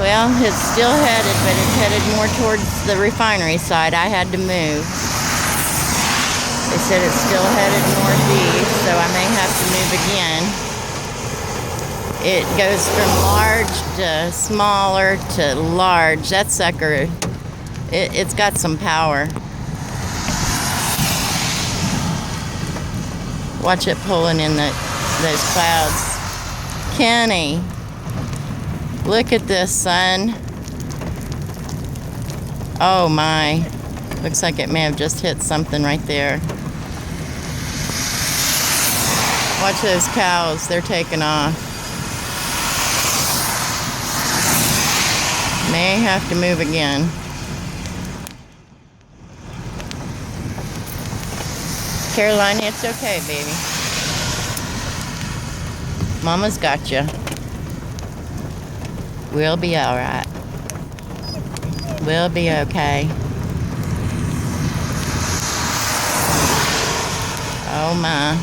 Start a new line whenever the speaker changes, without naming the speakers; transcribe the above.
Well, it's still headed, but it's headed more towards the refinery side. I had to move. They said it's still headed northeast, so I may have to move again. It goes from large to smaller to large. That sucker, it's got some power. Watch it pulling in those clouds. Kenny, look at this, son. Oh my. Looks like it may have just hit something right there. Watch those cows. They're taking off. May have to move again. Carolina, it's okay, baby. Mama's got you. We'll be all right. We'll be okay. Oh my.